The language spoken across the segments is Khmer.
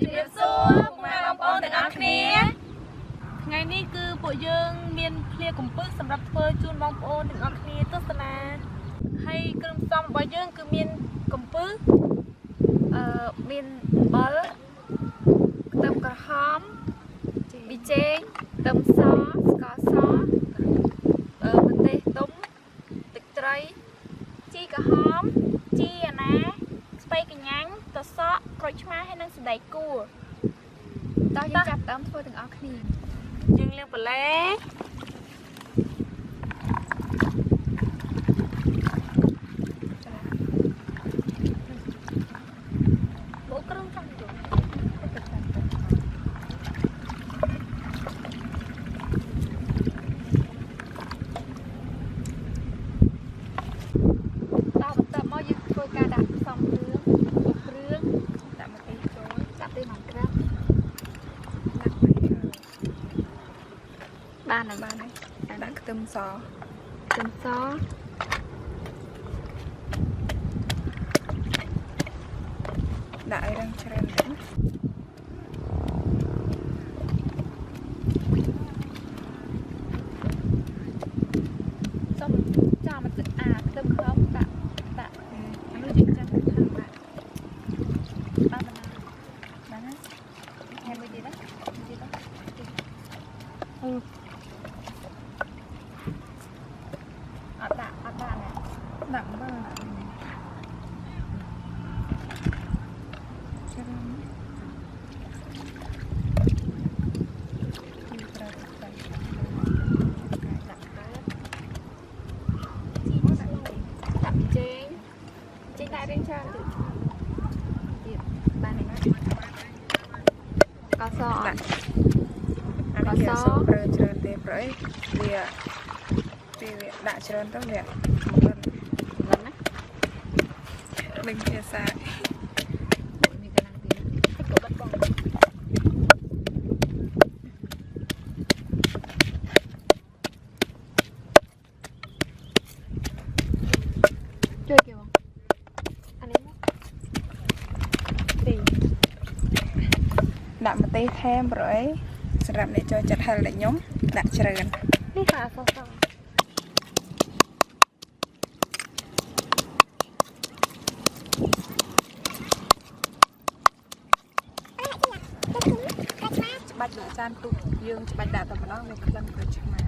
ជំរាបសួរពុកម៉ែបងប្អូនទាំងអស់គ្នាថ្ងៃនេះគឺពួកយើងមានភ្លាកំពឹសសម្រាប់ធ្វើជូនបងប្អូនទាំងអស់គ្នាទស្សនាហើយគ្រឿងផ្សំរបស់យើងគឺមានកំពឹសមានអំបិលខ្ទឹមក្រហមប៊ីចេងខ្ទឹមសស្ករសម្ទេសទុំទឹកត្រីជីក្រហមជីអាណាស្ពៃកញ្ញាំងតសក់ក្រូចឆ្មាហើយនិងសណ្តែកគួរតោះយើងចាប់ដើមធ្វើទាំងអស់គ្នាយើងលាងបន្លែបូកគ្រឿងចំទៅបានហើយដាក់ខ្ទឹមសដាក់ឲ្យរឹងច្រើនណាស់សុំចាំមកទឹកខ្ទឹមក្រហមដាក់អានោះយើងចាំថាបានណាហើយមួយទៀតណាអត់ដាក់ណាដាក់មើលចេញដាក់រៀងច្រើនទៀតបានហើយណាកសដាក់កសប្រើច្រើនទេព្រោះវាដាក់ច្រើនទៅវាមិនណានឹងភាសានេះកណ្ដាលទីក៏បាត់បងជួយគេបងអានេះទីដាក់ម្ទេសថែមប្រអីសម្រាប់អ្នកចូលចិត្តហឹរដូចខ្ញុំដាក់ច្រើននេះហាសសច្បាច់ដាក់ចានទុកយើងច្បាច់ដាក់តែម្ដងវាក្លិនក្រូចឆ្មា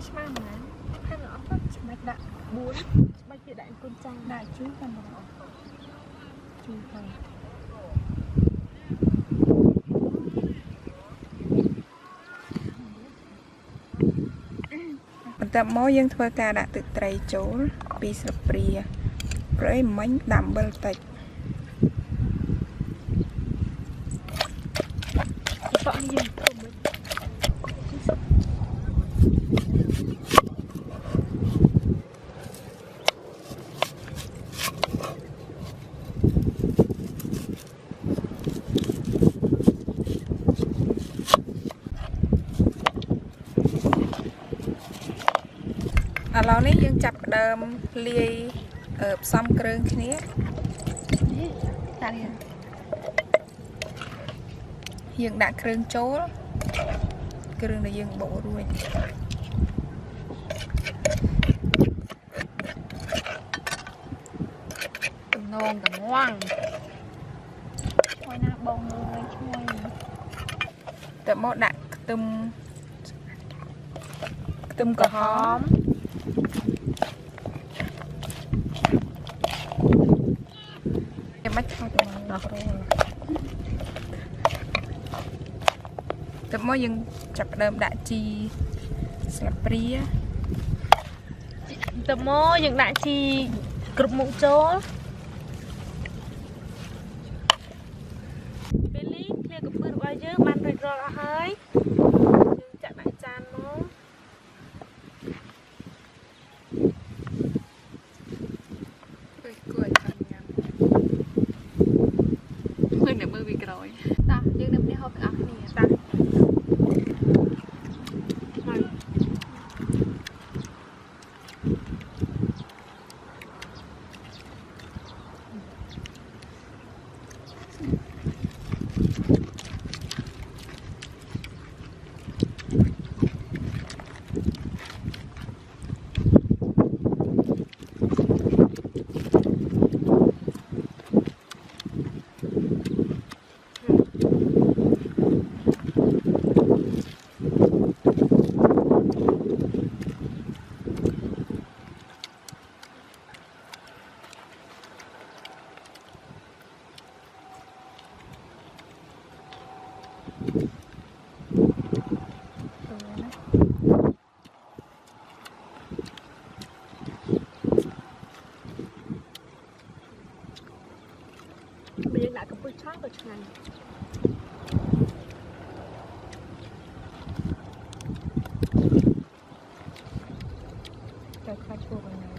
ឆ្មាណាហើយអត់ទៅច្បាច់ដាក់4ច្បាច់វាដាក់កូនចាស់ដាក់ជួយតែម្ដងជួយទៅបន្ទាប់មកយើងធ្វើការដាក់ទឹកត្រីចូល2ស្លាបព្រាព្រោះឯងមិញដាក់អំបិលតិចបកនេះយើងធ្វើមើលឥឡូវនេះយើងចាប់ផ្ដើមលាយផ្សំគ្រឿងគ្នាយើងដាក់គ្រឿងចូលគ្រឿងដែលយើងបករួចតំណងតំងឲ្យណាបងមើលឈ្មោះទៅមកដាក់ខ្ទឹម ตึมกระหอมยังไม่เข้าตัวเนาะแต่เมื่อยังจับเดิมด่าจีสลับเปรี้ยแต่เมื่อยังด่าจีกรุบมุ้งโจ้เบลลี่เคลียร์กับปืนไว้เยอะมันรอๆให้ยังจัดหนังจานเนาะกล้วยทำยังมือหนึ่งมือวีกรอยตายังนึกไม่เข้าไปอ่ะนี่ตาbây giờ lại cầm bút chót vào trong này cho khai chua vào này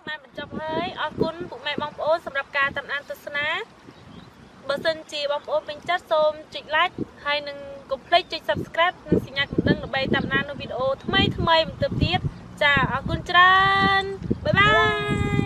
มาเป็นจบเฮ้ยอคุณปุกแม่บองโอสำหรับการตำนานตุสนะเบอร์เซนจีบองโอเป็นจัดโซมจิกไลค์ให้หนึ่งกดเพลย์จิก subscribe หนึ่งสัญญาณหนึ่งใบตำนานในวิดีโอทำไมมันเติมเตี้ยจ้าอคุณจรันบ๊ายบาย